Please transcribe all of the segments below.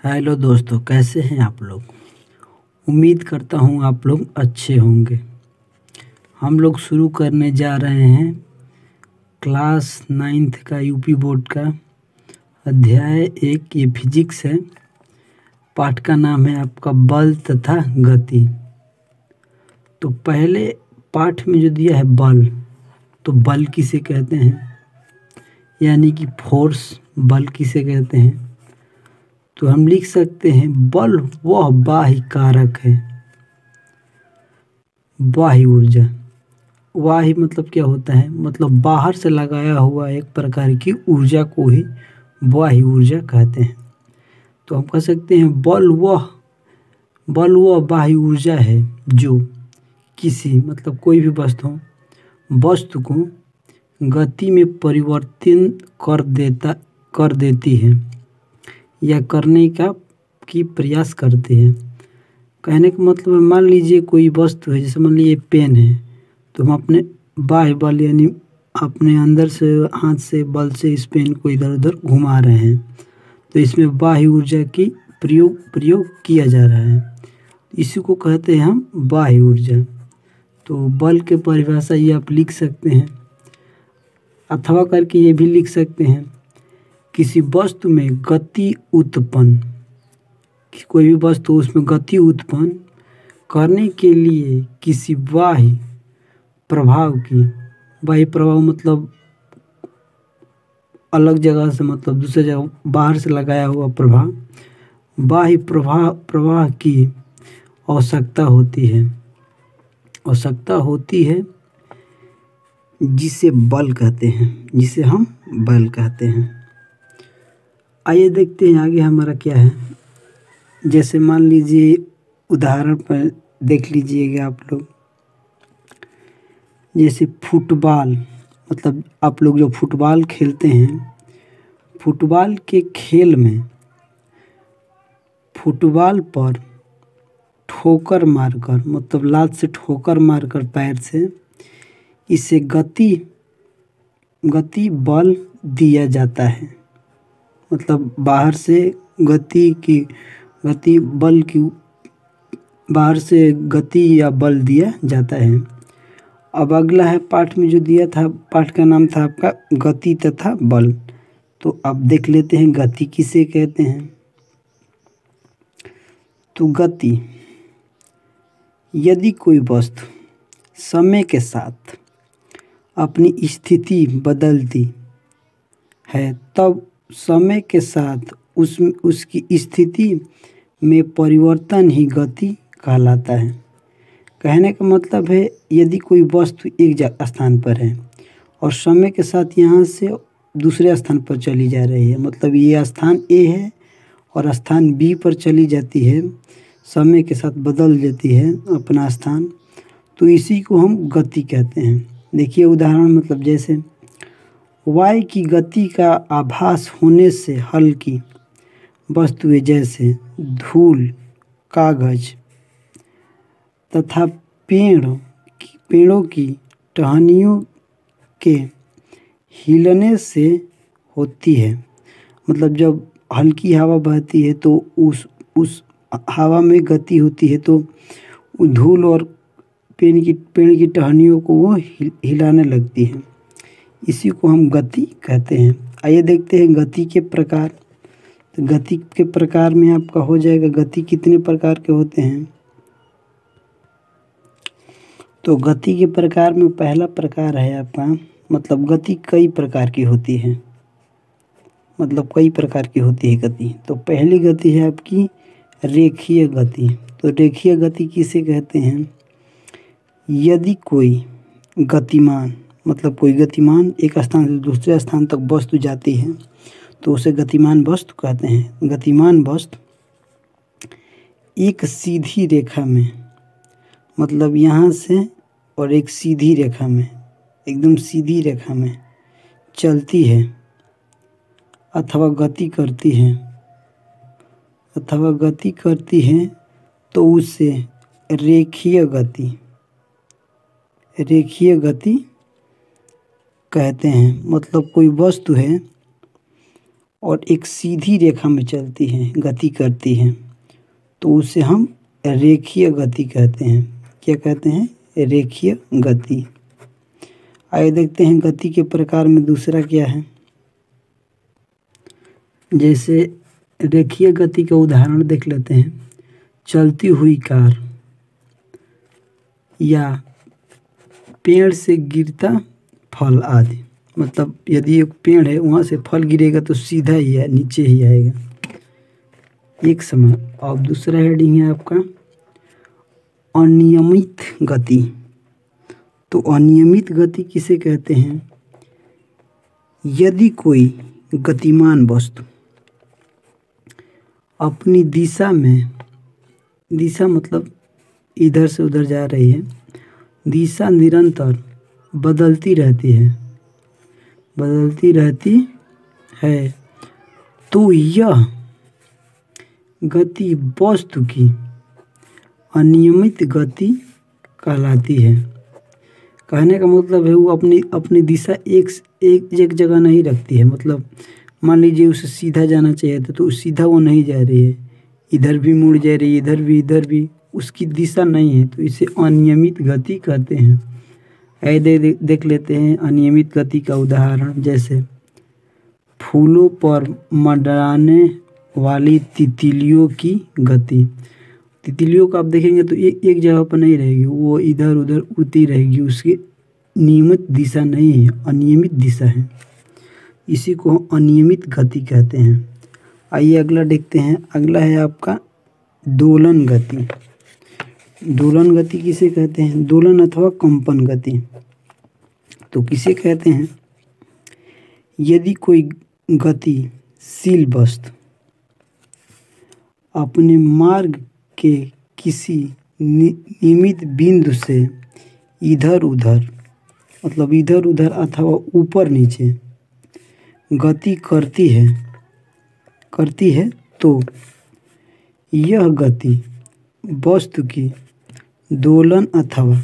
Hello दोस्तों, कैसे हैं आप लोग। उम्मीद करता हूँ आप लोग अच्छे होंगे। हम लोग शुरू करने जा रहे हैं क्लास 9th का यूपी बोर्ड का अध्याय 1। ये फिजिक्स है। पाठ का नाम है आपका बल तथा गति। तो पहले पाठ में जो दिया है बल, तो बल किसे कहते हैं, यानी कि फोर्स बल किसे कहते हैं। तो हम लिख सकते हैं बल वह बाह्य कारक है। बाह्य ऊर्जा, बाह्य मतलब क्या होता है, मतलब बाहर से लगाया हुआ एक प्रकार की ऊर्जा को ही बाह्य ऊर्जा कहते हैं। तो हम कह सकते हैं बल वह बाह्य ऊर्जा है जो किसी मतलब कोई भी वस्तु को गति में परिवर्तन कर देती है या करने की प्रयास करते हैं। कहने का मतलब मान लीजिए कोई वस्तु है, जैसे मान लीजिए पेन है, तो हम अपने बाह्य बल यानी अपने अंदर से हाथ से बल से इस पेन को इधर उधर घुमा रहे हैं, तो इसमें बाह्य ऊर्जा की प्रयोग किया जा रहा है। इसी को कहते हैं हम बाह्य ऊर्जा। तो बल के परिभाषा ये आप लिख सकते हैं, अथवा करके ये भी लिख सकते हैं किसी वस्तु में गति उत्पन्न, कोई भी वस्तु उसमें गति उत्पन्न करने के लिए किसी बाह्य प्रभाव मतलब अलग जगह से मतलब दूसरे जगह बाहर से लगाया हुआ प्रभाव, बाह्य प्रवाह की आवश्यकता होती है जिसे हम बल कहते हैं। आइए देखते हैं आगे हमारा क्या है। जैसे मान लीजिए उदाहरण पर देख लीजिएगा आप लोग, जैसे फुटबॉल, मतलब आप लोग जो फुटबॉल खेलते हैं, फुटबॉल के खेल में फुटबॉल पर ठोकर मारकर मतलब लात से ठोकर मारकर पैर से इसे गति बल दिया जाता है। मतलब बाहर से गति या बल दिया जाता है। अब अगला है पाठ में जो दिया था, पाठ का नाम था आपका गति तथा बल। तो अब देख लेते हैं गति किसे कहते हैं। तो गति, यदि कोई वस्तु समय के साथ अपनी स्थिति बदलती है, तब समय के साथ उसकी स्थिति में परिवर्तन ही गति कहलाता है। कहने का मतलब है यदि कोई वस्तु एक स्थान पर है और समय के साथ यहाँ से दूसरे स्थान पर चली जा रही है, मतलब ये स्थान ए है और स्थान बी पर चली जाती है, समय के साथ बदल जाती है अपना स्थान, तो इसी को हम गति कहते हैं। देखिए उदाहरण, मतलब जैसे वायु की गति का आभास होने से हल्की वस्तुएं जैसे धूल, कागज तथा पेड़ों की टहनियों के हिलने से होती है। मतलब जब हल्की हवा बहती है तो उस हवा में गति होती है, तो धूल और पेड़ की टहनियों को वो हिलाने लगती है। इसी को हम गति कहते हैं। आइए देखते हैं गति के प्रकार। तो गति के प्रकार में आपका हो जाएगा, गति कितने प्रकार के होते हैं। तो गति के प्रकार में पहला प्रकार है आपका, मतलब गति कई प्रकार की होती है, गति। तो पहली गति है आपकी रेखीय गति। तो रेखीय गति किसे कहते हैं, यदि कोई गतिमान एक स्थान से दूसरे स्थान तक वस्तु जाती है तो उसे गतिमान वस्तु कहते हैं। गतिमान वस्तु एक सीधी रेखा में, मतलब यहाँ से और एक सीधी रेखा में, एकदम सीधी रेखा में चलती है अथवा गति करती है तो उसे रेखीय गति कहते हैं। मतलब कोई वस्तु है और एक सीधी रेखा में चलती हैं, गति करती हैं, तो उसे हम रेखीय गति कहते हैं। क्या कहते हैं? रेखीय गति। आइए देखते हैं गति के प्रकार में दूसरा क्या है। जैसे रेखीय गति का उदाहरण देख लेते हैं। चलती हुई कार या पेड़ से गिरता फल आदि। मतलब यदि एक पेड़ है, वहाँ से फल गिरेगा तो सीधा ही है, नीचे ही आएगा एक समय। और दूसरा हेडिंग है आपका अनियमित गति। तो अनियमित गति किसे कहते हैं? यदि कोई गतिमान वस्तु अपनी दिशा में, दिशा मतलब इधर से उधर जा रही है, दिशा निरंतर बदलती रहती है, तो यह गति वस्तु की अनियमित गति कहलाती है। कहने का मतलब है वो अपनी दिशा एक जगह नहीं रखती है। मतलब मान लीजिए उसे सीधा जाना चाहिए था तो सीधा वो नहीं जा रही है, इधर भी मुड़ जा रही है, इधर भी उसकी दिशा नहीं है, तो इसे अनियमित गति कहते हैं। देख लेते हैं अनियमित गति का उदाहरण। जैसे फूलों पर मंडराने वाली तितलियों की गति। तितलियों को आप देखेंगे तो एक जगह पर नहीं रहेगी, वो इधर उधर उड़ती रहेगी, उसकी नियमित दिशा नहीं है, अनियमित दिशा है। इसी को अनियमित गति कहते हैं। आइए अगला देखते हैं। अगला है आपका दोलन गति। दोलन गति किसे कहते हैं? दोलन अथवा कंपन गति। तो किसे कहते हैं? यदि कोई गतिशील वस्तु अपने मार्ग के किसी नियमित बिंदु से इधर उधर, मतलब इधर उधर अथवा ऊपर नीचे गति करती है तो यह गति वस्तु की दोलन अथवा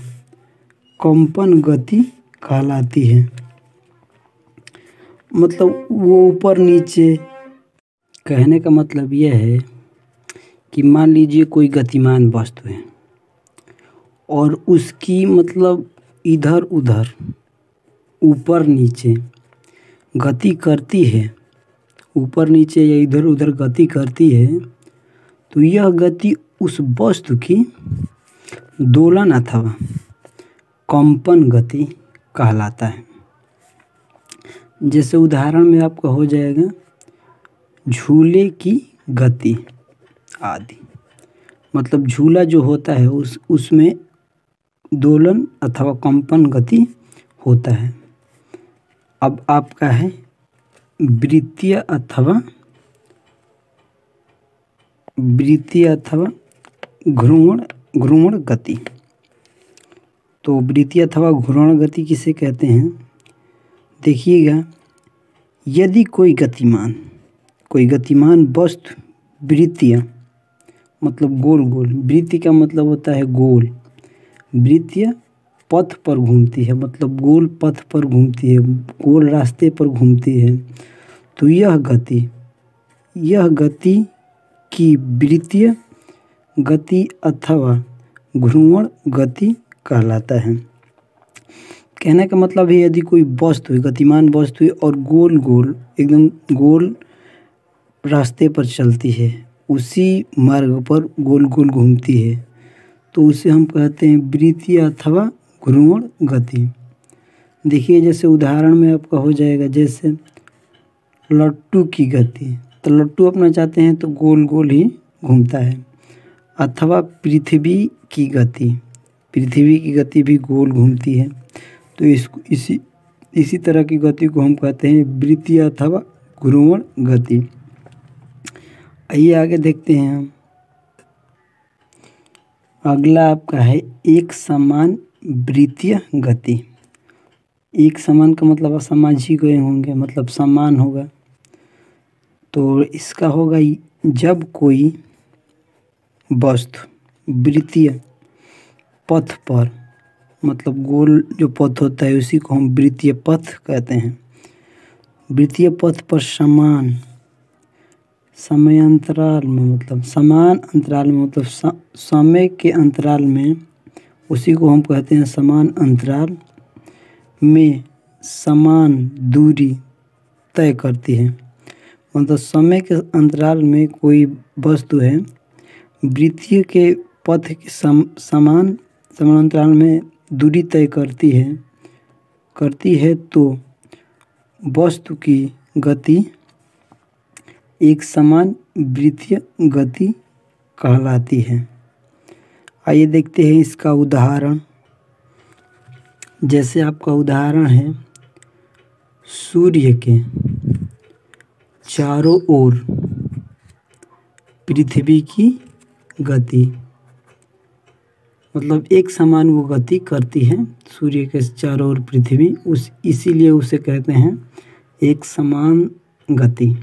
कंपन गति कहलाती है। मतलब वो ऊपर नीचे, कहने का मतलब यह है कि मान लीजिए कोई गतिमान वस्तु है और उसकी मतलब इधर उधर ऊपर नीचे गति करती है, ऊपर नीचे या इधर उधर गति करती है, तो यह गति उस वस्तु की दोलन अथवा कंपन गति कहलाता है। जैसे उदाहरण में आपका हो जाएगा झूले की गति आदि। मतलब झूला जो होता है उसमें दोलन अथवा कंपन गति होता है। अब आपका है वृत्तीय अथवा घूर्णन गति। तो वृत्तीय अथवा घूर्णन गति किसे कहते हैं? देखिएगा, यदि कोई गतिमान वस्तु वृत्तीय मतलब गोल गोल, वृत्ति का मतलब होता है गोल, वृत्तीय पथ पर घूमती है, मतलब गोल पथ पर घूमती है, गोल रास्ते पर घूमती है, तो यह गति की वृत्तीय गति अथवा घूर्णन गति कहलाता है। कहने का मतलब है यदि कोई वस्तु है, गतिमान वस्तु है और गोल गोल एकदम गोल रास्ते पर चलती है, उसी मार्ग पर गोल गोल घूमती है, तो उसे हम कहते हैं वृत्तीय अथवा घूर्णन गति। देखिए जैसे उदाहरण में आपका हो जाएगा, जैसे लट्टू की गति। तो लट्टू अपना चाहते हैं तो गोल गोल ही घूमता है। अथवा पृथ्वी की गति भी गोल घूमती है। तो इसी तरह की गति को हम कहते हैं वृत्तीय अथवा घूर्णन गति। आइए आगे देखते हैं हम। अगला आपका है एक समान वृत्तीय गति। एक समान का मतलब आप समझ ही गए होंगे, मतलब समान होगा। तो इसका होगा जब कोई वस्तु वृत्तीय पथ पर, मतलब गोल जो पथ होता है उसी को हम वृत्तीय पथ कहते हैं। वृत्तीय पथ पर समान समयांतराल में मतलब समान अंतराल में मतलब समय के अंतराल में, उसी को हम कहते हैं समान अंतराल में समान दूरी तय करती है। मतलब समय के अंतराल में कोई वस्तु है वृत्तीय के पथ के समान अंतराल में दूरी तय करती है तो वस्तु की गति एक समान वृत्तीय गति कहलाती है। आइए देखते हैं इसका उदाहरण। जैसे आपका उदाहरण है सूर्य के चारों ओर पृथ्वी की गति, मतलब एक समान वो गति करती है सूर्य के चारों ओर पृथ्वी, इसीलिए उसे कहते हैं एक समान गति,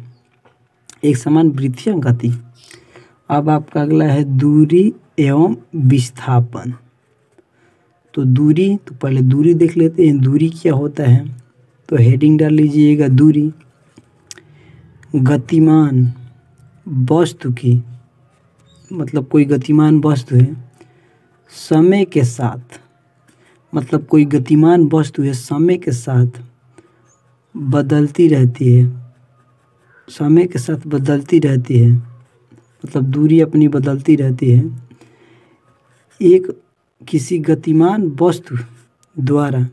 एक समान वृत्तीय गति। अब आपका अगला है दूरी एवं विस्थापन। तो दूरी, तो पहले दूरी देख लेते हैं दूरी क्या होता है। तो हेडिंग डाल लीजिएगा दूरी। गतिमान वस्तु की, मतलब कोई गतिमान वस्तु है समय के साथ, मतलब कोई गतिमान वस्तु है समय के साथ बदलती रहती है, समय के साथ बदलती रहती है, मतलब दूरी अपनी बदलती रहती है। एक किसी गतिमान वस्तु द्वारा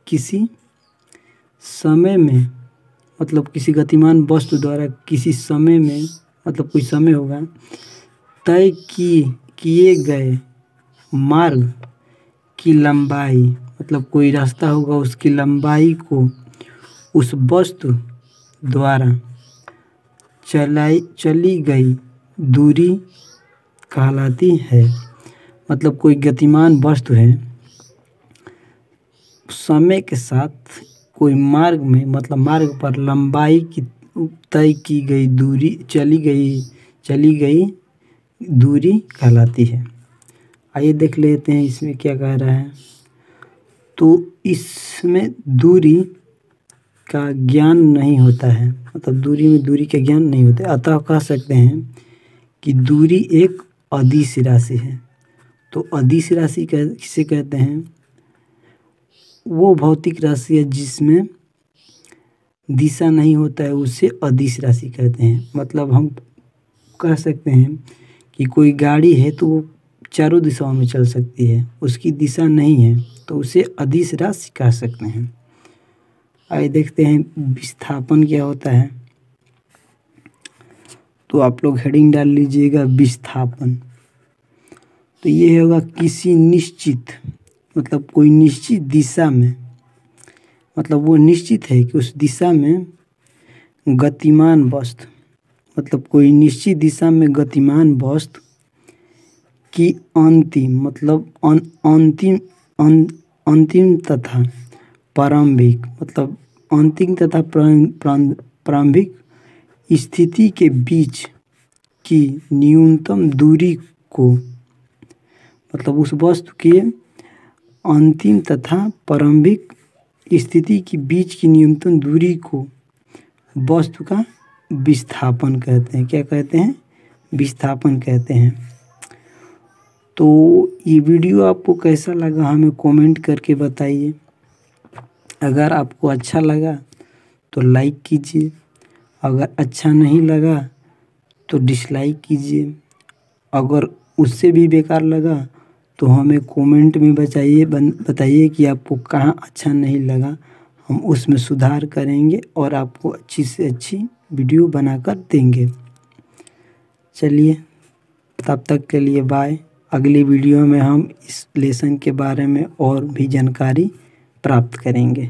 किसी समय में, मतलब किसी गतिमान वस्तु द्वारा किसी समय में, मतलब कोई समय होगा, तय किए गए मार्ग की लंबाई, मतलब कोई रास्ता होगा उसकी लंबाई को उस वस्तु द्वारा चली गई दूरी कहलाती है। मतलब कोई गतिमान वस्तु है समय के साथ कोई मार्ग में, मतलब मार्ग पर लंबाई की तय की गई दूरी, चली गई दूरी कहलाती है। आइए देख लेते हैं इसमें क्या कह रहा है। तो इसमें दूरी का ज्ञान नहीं होता है, मतलब दूरी में दूरी का ज्ञान नहीं होता है, अतः कह सकते हैं कि दूरी एक अदिश राशि है। तो अदिश राशि किसे कहते हैं? वो भौतिक राशि है जिसमें दिशा नहीं होता है, उसे अदिश राशि कहते हैं। मतलब हम कह सकते हैं कि कोई गाड़ी है तो वो चारों दिशाओं में चल सकती है, उसकी दिशा नहीं है तो उसे अदिश राशि कह सकते हैं। आइए देखते हैं विस्थापन क्या होता है। तो आप लोग हेडिंग डाल लीजिएगा विस्थापन। तो ये होगा किसी निश्चित, मतलब कोई निश्चित दिशा में, मतलब वो निश्चित है कि उस दिशा में गतिमान वस्तु, मतलब कोई निश्चित दिशा में गतिमान वस्तु की अंतिम, मतलब अंतिम तथा प्रारंभिक, मतलब अंतिम तथा प्रारंभिक स्थिति के बीच की न्यूनतम दूरी को, मतलब उस वस्तु के अंतिम तथा प्रारंभिक स्थिति के बीच की न्यूनतम दूरी को वस्तु का विस्थापन कहते हैं। क्या कहते हैं? विस्थापन कहते हैं। तो ये वीडियो आपको कैसा लगा हमें कमेंट करके बताइए। अगर आपको अच्छा लगा तो लाइक कीजिए, अगर अच्छा नहीं लगा तो डिसलाइक कीजिए। अगर उससे भी बेकार लगा तो हमें कमेंट में बताइए कि आपको कहाँ अच्छा नहीं लगा, हम उसमें सुधार करेंगे और आपको अच्छी से अच्छी वीडियो बनाकर देंगे। चलिए तब तक के लिए बाय। अगली वीडियो में हम इस लेसन के बारे में और भी जानकारी प्राप्त करेंगे।